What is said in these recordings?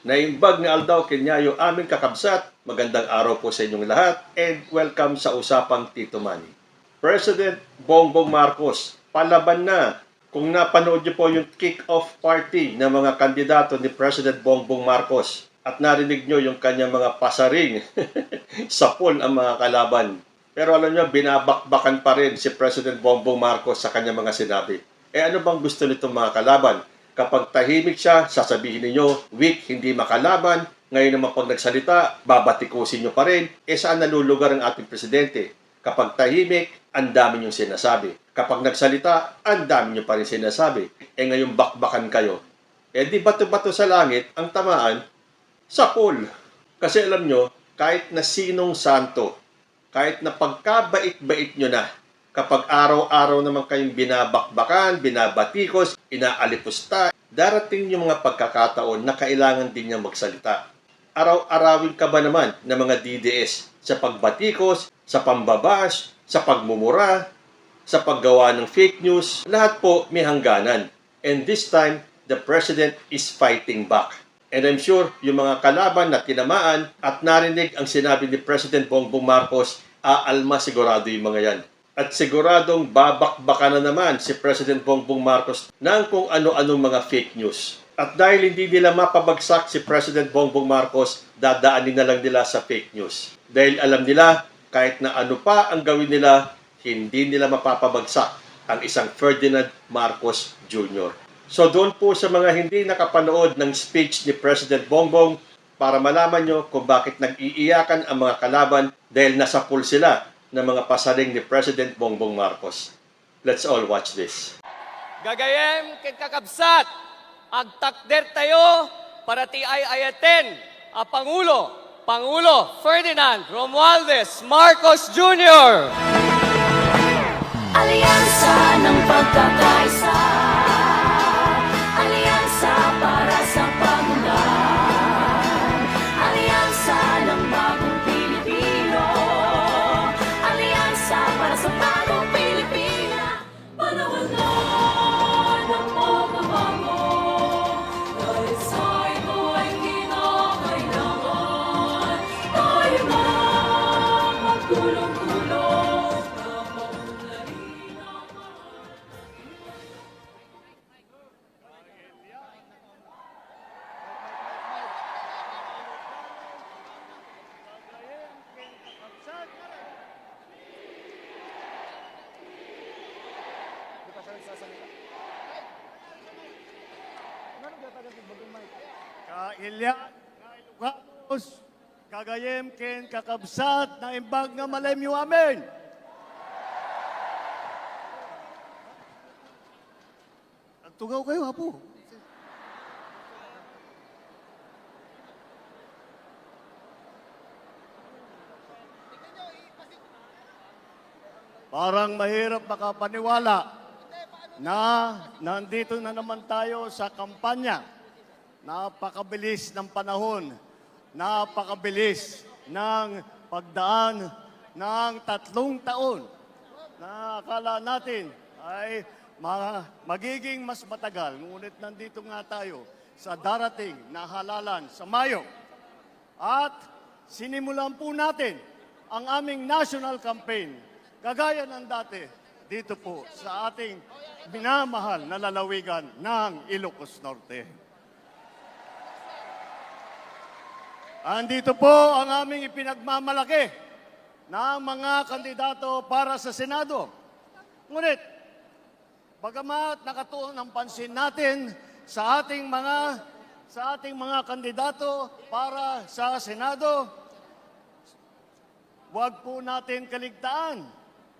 Naimbag ni Aldao Kenyayo aming kakabsat. Magandang araw po sa inyong lahat and welcome sa Usapang Tito Manny. President Bongbong Marcos, palaban na. Kung napanood niyo po yung kick-off party ng mga kandidato ni President Bongbong Marcos at narinig niyo yung kanyang mga pasaring sa poll ang mga kalaban. Pero alam niyo, binabakbakan pa rin si President Bongbong Marcos sa kanyang mga sinabi. Ano bang gusto nitong mga kalaban? Kapag tahimik siya, sasabihin ninyo, weak, hindi makalaban. Ngayon naman pag nagsalita, babatikusin nyo pa rin. Saan nalulugar ang ating presidente? Kapag tahimik, ang dami niyong sinasabi. Kapag nagsalita, ang dami nyo pa rin sinasabi. Ngayon bakbakan kayo. Di bato-bato sa langit, ang tamaan, sa pool. Kasi alam nyo, kahit na sinong santo, kahit na pagkabait-bait nyo na, kapag araw-araw naman kayong binabakbakan, binabatikos, inaalipusta, darating yung mga pagkakataon na kailangan din niya magsalita. Araw-arawin ka ba naman ng mga DDS sa pagbatikos, sa pambabash, sa pagmumura, sa paggawa ng fake news? Lahat po may hangganan. And this time, the President is fighting back. And I'm sure yung mga kalaban na tinamaan at narinig ang sinabi ni President Bongbong Marcos, aalma sigurado yung mga yan. At siguradong babakbaka na naman si President Bongbong Marcos ng kung ano-anong mga fake news. At dahil hindi nila mapabagsak si President Bongbong Marcos, dadaanin na lang nila sa fake news. Dahil alam nila, kahit na ano pa ang gawin nila, hindi nila mapapabagsak ang isang Ferdinand Marcos Jr. So doon po sa mga hindi nakapanood ng speech ni President Bongbong, para malaman nyo kung bakit nag-iiyakan ang mga kalaban dahil nasa pool sila ng mga pasaring ni President Bongbong Marcos. Let's all watch this. Gagayem ken kakabsat, agtakder tayo para ti ay ayaten a Pangulo Ferdinand Romualdez Marcos Jr. Alyansa ng pagkakaisa, alyansa para sa pamulan, alyansa ng bagong Pilipino, alyansa para sa bagong Pilipina. Panahon na ng pagbabago, dahil sa ito ay kinakailangan tayo na magtulong-tulong na maunlarin ang Kailya, Ilocos, kagayem ken kakabsat na imbag nga malemyo amin. Tugaw kayo, hapo. Parang mahirap makapaniwala na nandito na naman tayo sa kampanya. Napakabilis ng panahon, napakabilis ng pagdaan ng 3 taon na akala natin ay magiging mas matagal. Ngunit nandito nga tayo sa darating na halalan sa Mayo. At sinimulan po natin ang aming national campaign, kagaya ng dati, dito po sa ating minamahal na lalawigan ng Ilocos Norte. Andito po ang aming ipinagmamalaki ng mga kandidato para sa Senado. Ngunit, bagamat nakatuon ang pansin natin sa ating mga kandidato para sa Senado, huwag po natin kaligtaan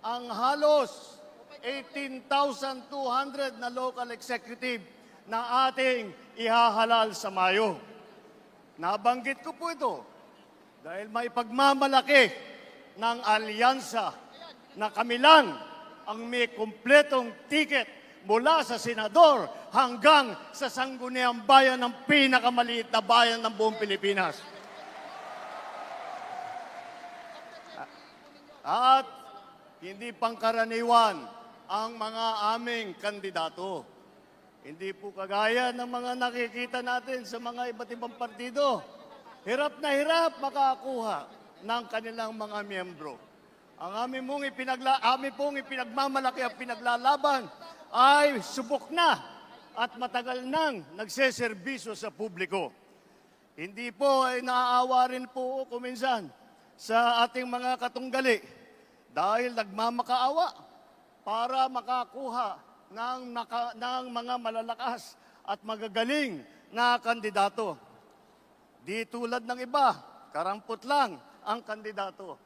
ang halos 18,200 na local executive na ating ihahalal sa Mayo. Nabanggit ko po ito dahil may pagmamalaki ng alyansa na kami lang ang may kumpletong ticket mula sa senador hanggang sa sangguniang bayan ng pinakamaliit na bayan ng buong Pilipinas. At hindi pangkaraniwan ang mga aming kandidato. Hindi po kagaya ng mga nakikita natin sa mga iba't ibang partido. Hirap na hirap makakuha ng kanilang mga miyembro. Ang amin pong ipinagmamalaki at pinaglalaban ay subok na at matagal nang nagseserbisyo sa publiko. Hindi po ay naaawa rin po kuminsan sa ating mga katunggali dahil nagmamakaawa para makakuha ng mga malalakas at magagaling na kandidato. Di tulad ng iba, karampot lang ang kandidato.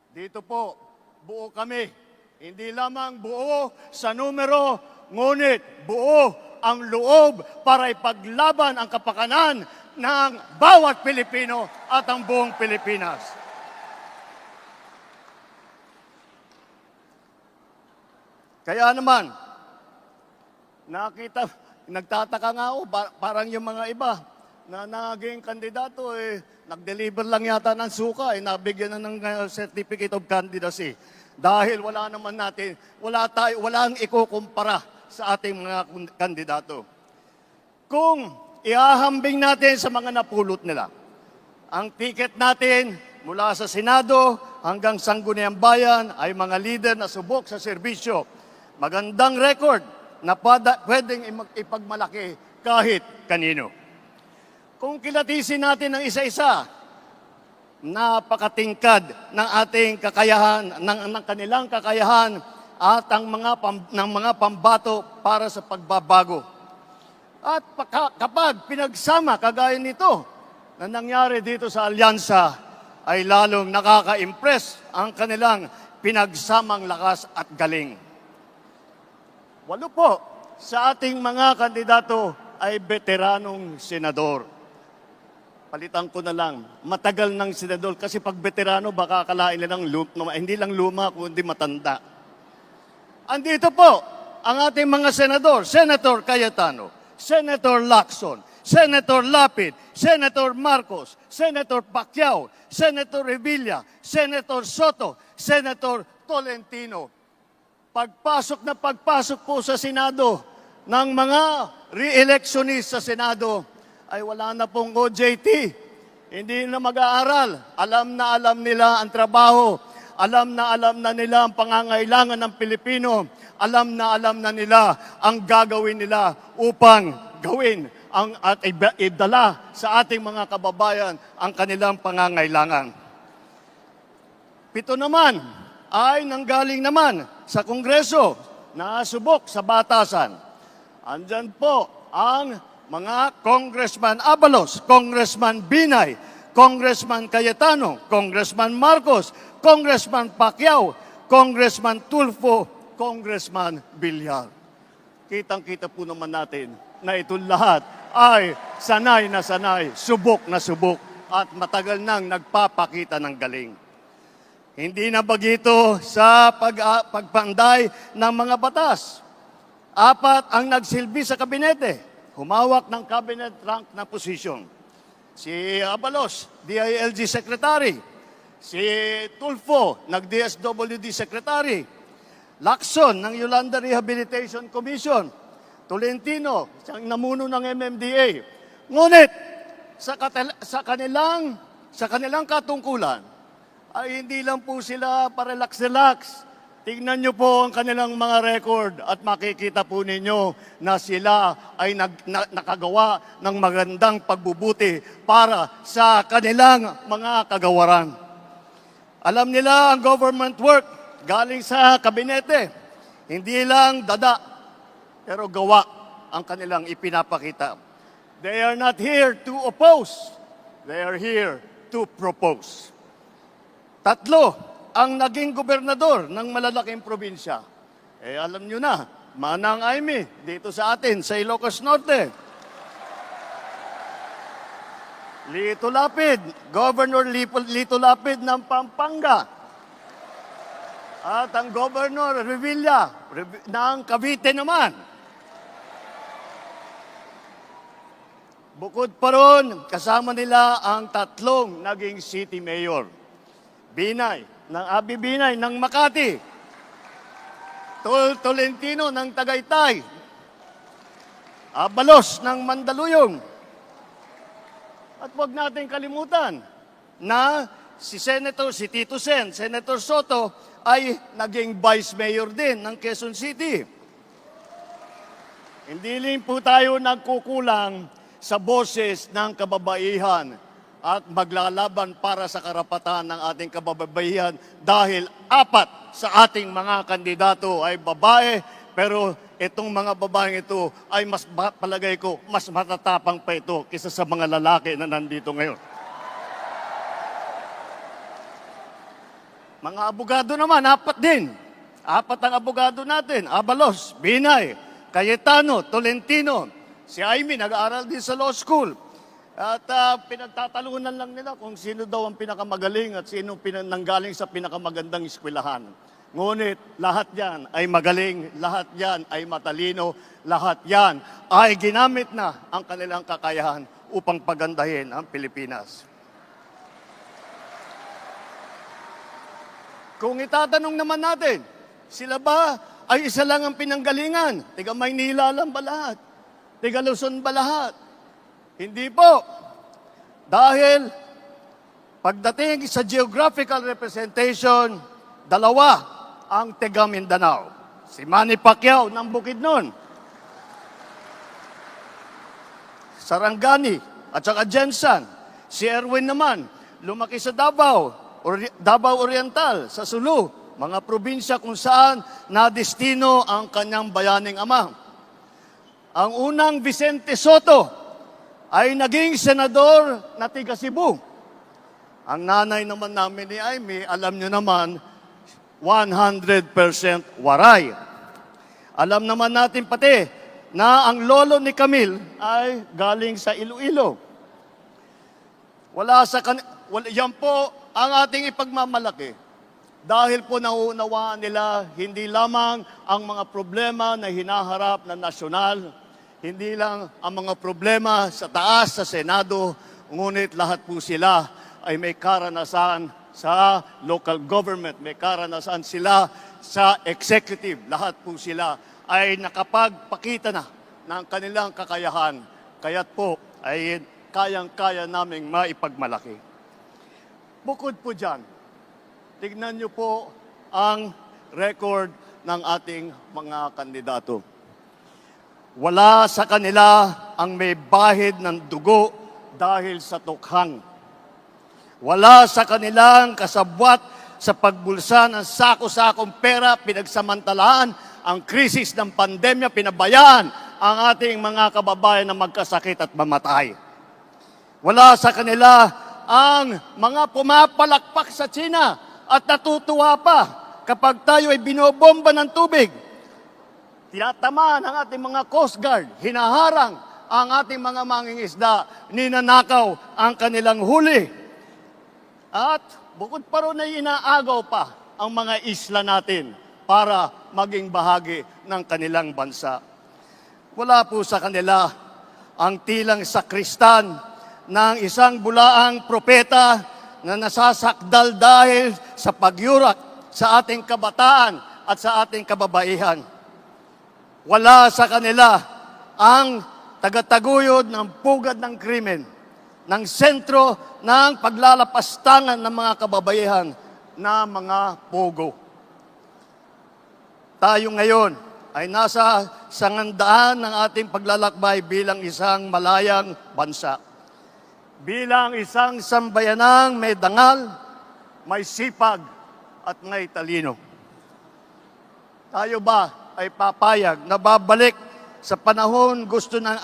Dito po, buo kami. Hindi lamang buo sa numero, ngunit buo ang loob para ipaglaban ang kapakanan ng bawat Pilipino at ang buong Pilipinas. Kaya naman, nagtataka nga ako, parang yung mga iba na naging kandidato, nag-deliver lang yata ng suka, nabigyan na ng certificate of candidacy. Dahil walang ikukumpara sa ating mga kandidato. Kung ihahambing natin sa mga napulot nila, ang ticket natin mula sa Senado hanggang Sangguniang Bayan ay mga leader na subok sa serbisyo. Magandang record na pwedeng ipagmalaki kahit kanino. Kung kilatisin natin ng isa-isa, napakatingkad ng ating kakayahan, ng kanilang kakayahan at ng mga pambato para sa pagbabago. At kapag pinagsama kagaya nito na nangyari dito sa alyansa, ay lalong nakaka-impress ang kanilang pinagsamang lakas at galing. 8 po sa ating mga kandidato ay veteranong senador. Palitan ko na lang, matagal ng senador kasi pag veterano baka akalain nila hindi lang luma kundi matanda. Andito po ang ating mga senador, Senator Cayetano, Senator Lacson, Senator Lapid, Senator Marcos, Senator Pacquiao, Senator Revilla, Senator Soto, Senator Tolentino. Pagpasok po sa Senado ng mga re-electionist sa Senado, ay wala na pong OJT. Hindi na mag-aaral. Alam nila ang trabaho. Alam na nila ang pangangailangan ng Pilipino. Alam na nila ang gagawin nila upang gawin at idala sa ating mga kababayan ang kanilang pangangailangan. 7 naman ay nanggaling naman sa Kongreso na subok sa batasan. Andyan po ang mga Congressman Abalos, Congressman Binay, Congressman Cayetano, Congressman Marcos, Congressman Pacquiao, Congressman Tulfo, Congressman Villar. Kitang-kita po naman natin na ito lahat ay sanay na sanay, subok na subok at matagal nang nagpapakita ng galing. Hindi na bagito sa pagpanday ng mga batas. 4 ang nagsilbi sa kabinete, humawak ng cabinet rank na posisyon. Si Abalos, DILG Secretary. Si Tulfo, nag-DSWD Secretary. Lacson, ng Yolanda Rehabilitation Commission. Tolentino, siyang namuno ng MMDA. Ngunit, sa kanilang katungkulan, ay hindi lang po sila parelax-relax. Tingnan nyo po ang kanilang mga record at makikita po ninyo na sila ay nakagawa ng magandang pagbubuti para sa kanilang mga kagawaran. Alam nila ang government work galing sa kabinete. Hindi lang dada, pero gawa ang kanilang ipinapakita. They are not here to oppose. They are here to propose. 3 ang naging gobernador ng malalaking probinsya. Alam nyo na, Manang Aimee, dito sa atin, sa Ilocos Norte. Lito Lapid, Governor Lito Lapid ng Pampanga. At ang Governor Revilla ng Cavite naman. Bukod pa ron, kasama nila ang 3 naging city mayor. Abi Binay ng Makati, Tolentino ng Tagaytay, Abalos ng Mandaluyong. At huwag natin kalimutan na si Tito Sen, Senator Soto, ay naging Vice Mayor din ng Quezon City. Hindi rin po tayo nagkukulang sa boses ng kababaihan at maglalaban para sa karapatan ng ating kababaihan dahil 4 sa ating mga kandidato ay babae, pero itong mga babaeng ito ay palagay ko, mas matatapang pa ito kaysa sa mga lalaki na nandito ngayon. Mga abogado naman, 4 din. 4 ang abogado natin. Abalos, Binay, Cayetano, Tolentino. Si Amy, nag-aaral din sa law school. At pinagtatalunan lang nila kung sino daw ang pinakamagaling at sino nanggaling sa pinakamagandang eskwelahan. Ngunit lahat yan ay magaling, lahat yan ay matalino, lahat yan ay ginamit na ang kanilang kakayahan upang pagandahin ang Pilipinas. Kung itatanong naman natin, sila ba ay isa lang ang pinanggalingan? Tiga Maynila lang ba lahat? Tiga Luzon ba lahat? Hindi po. Dahil pagdating sa geographical representation, 2 ang taga Mindanao. Si Manny Pacquiao ng Bukidnon, Sarangani at saka Jensan. Si Erwin naman, lumaki sa Davao, Davao Oriental, sa Sulu, mga probinsya kung saan nadestino ang kanyang bayaning ama. Ang unang Vicente Soto ay naging senador na tiga Cebu. Ang nanay naman namin ni Amy, alam nyo naman, 100% waray. Alam naman natin pati na ang lolo ni Camille ay galing sa Iloilo. Yan po ang ating ipagmamalaki. Dahil po nauunawaan nila hindi lamang ang mga problema na hinaharap ng nasyonal, hindi lang ang mga problema sa taas, sa Senado, ngunit lahat po sila ay may karanasan sa local government, may karanasan sila sa executive. Lahat po sila ay nakapagpakita na ng kanilang kakayahan. Kaya't po ay kayang-kaya naming maipagmalaki. Bukod po dyan, tignan niyo po ang record ng ating mga kandidato. Wala sa kanila ang may bahid ng dugo dahil sa tukhang. Wala sa kanilang kasabwat sa pagbulsa ng sako-sakong pera, pinagsamantalaan ang krisis ng pandemya, pinabayaan ang ating mga kababayan na magkasakit at mamatay. Wala sa kanila ang mga pumapalakpak sa China at natutuwa pa kapag tayo ay binobomba ng tubig. Tinatamaan ang ating mga Coast Guard, hinaharang ang ating mga mangingisda, ninanakaw ang kanilang huli. At bukod pa ron ay inaagaw pa ang mga isla natin para maging bahagi ng kanilang bansa. Wala po sa kanila ang tilang sakristan ng isang bulaang propeta na nasasakdal dahil sa pagyurak sa ating kabataan at sa ating kababaihan. Wala sa kanila ang tagataguyod ng pugad ng krimen, ng sentro ng paglalapastangan ng mga kababaihan na mga pogo. Tayo ngayon ay nasa sangandaan ng ating paglalakbay bilang isang malayang bansa. Bilang isang sambayanang may dangal, may sipag at may talino. Tayo ba ay papayag na babalik sa panahon gusto ng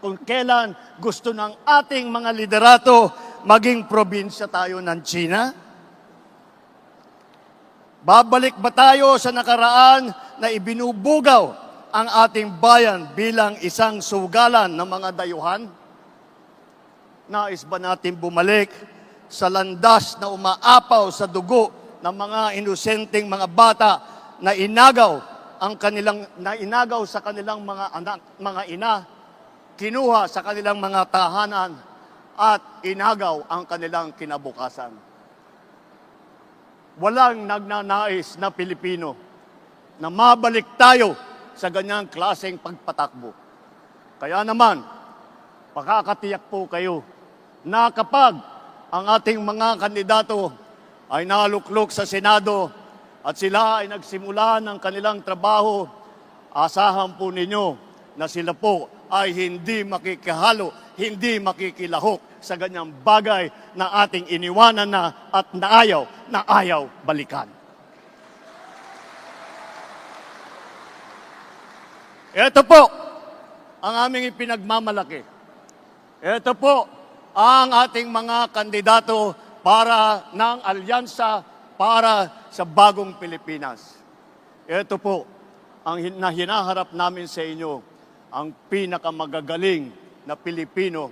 kung kailan gusto ng ating mga liderato maging probinsya tayo ng China? Babalik ba tayo sa nakaraan na ibinubugaw ang ating bayan bilang isang sugalan ng mga dayuhan? Nais ba natin bumalik sa landas na umaapaw sa dugo ng mga inosenteng mga bata na inagaw sa kanilang mga anak, mga ina, kinuha sa kanilang mga tahanan at inagaw ang kanilang kinabukasan? Walang nagnanais na Pilipino na mabalik tayo sa ganyang klaseng pagpatakbo. Kaya naman, pakakatiyak po kayo na kapag ang ating mga kandidato ay naluklok sa Senado at sila ay nagsimula ng kanilang trabaho, asahan po ninyo na sila po ay hindi makikihalo, hindi makikilahok sa ganyang bagay na ating iniwanan na at naayaw balikan. Ito po ang aming ipinagmamalaki. Ito po ang ating mga kandidato para ng alyansa para sa bagong Pilipinas. Ito po ang hinaharap namin sa inyo, ang pinakamagagaling na Pilipino,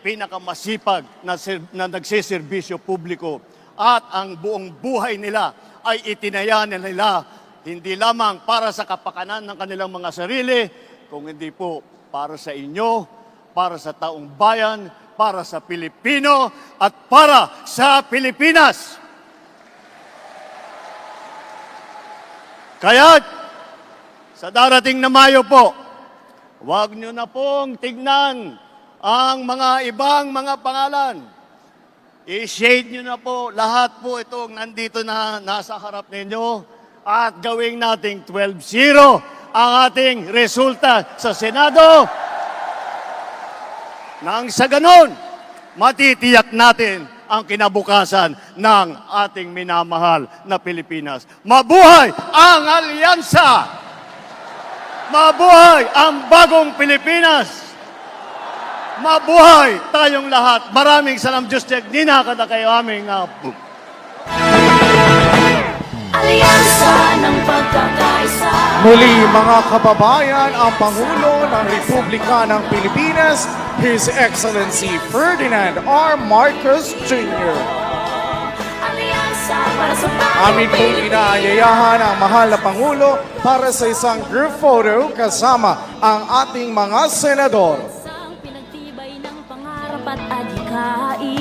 pinakamasipag na nagsiservisyo publiko at ang buong buhay nila ay itinaya nila hindi lamang para sa kapakanan ng kanilang mga sarili, kung hindi po para sa inyo, para sa taong bayan, para sa Pilipino at para sa Pilipinas. Kaya sa darating na Mayo po, huwag nyo na pong tignan ang mga ibang mga pangalan. I-shade nyo na po lahat po itong nandito na nasa harap ninyo at gawing nating 12-0 ang ating resulta sa Senado. Nang sa ganon, matitiyak natin ang kinabukasan ng ating minamahal na Pilipinas. Mabuhay ang alyansa! Mabuhay ang bagong Pilipinas! Mabuhay tayong lahat! Maraming salam, Diyos Nina kada kayo aming Alyansa ng pagkakaisa. Muli mga kababayan, ang Pangulo ng Republika ng Pilipinas, His Excellency Ferdinand R. Marcos Jr. Alyansa para sa bagong Amin pong Pilipinas. inaayayahan ang mahal na Pangulo para sa isang group photo kasama ang ating mga senador. Isang pinagtibay ng pangarap at adhikain.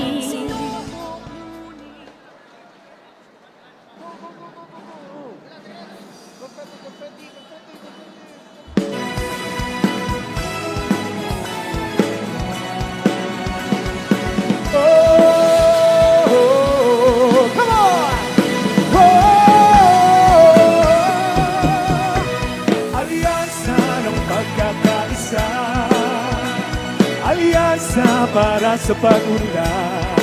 Come on! Alyansa ng pagkakaisa, alyansa para sa pag-unlad,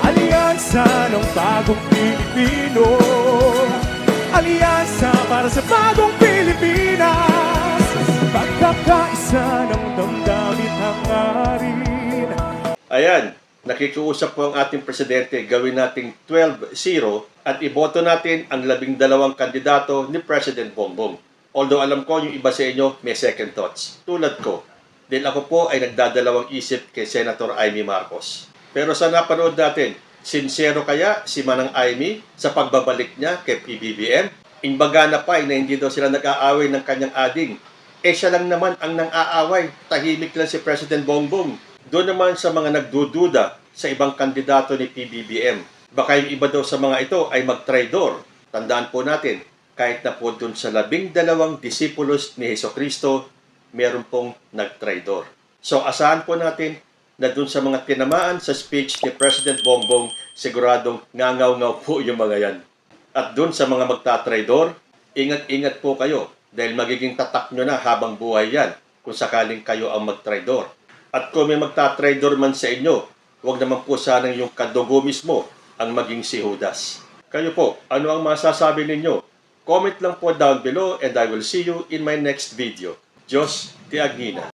alyansa ng bagong Pilipino, alyansa para sa bagong Pilipinas, pagkakaisa ng damdamin hangarin. Ayan, nakikiusap po ang ating presidente, gawin nating 12-0 at iboto natin ang 12 kandidato ni President Bongbong. Although alam ko yung iba sa inyo may second thoughts. Tulad ko, dahil ako po ay nagdadalawang isip kay Senator Amy Marcos. Pero sa napanood natin, sincero kaya si Manang Amy sa pagbabalik niya kay PBBM? Imbaga na pa na hindi daw sila nag-aaway ng kanyang ading. Siya lang naman ang nang-aaway. Tahimik lang si President Bongbong. Doon naman sa mga nagdududa sa ibang kandidato ni PBBM. Baka yung iba daw sa mga ito ay mag-traidor. Tandaan po natin, kahit na po doon sa 12 disipulos ni Hesukristo, meron pong nag-traidor. So asahan po natin na doon sa mga tinamaan sa speech ni President Bongbong, siguradong ngangaw-ngaw po yung mga yan. At doon sa mga magta-traidor, ingat-ingat po kayo dahil magiging tatak nyo na habang buhay yan kung sakaling kayo ang mag-traidor. At kung may magta-traidor man sa inyo, huwag naman po sanang yung kadugo mismo ang maging si Judas. Kayo po, ano ang masasabi ninyo? Comment lang po down below and I will see you in my next video. Diyos, tiagina.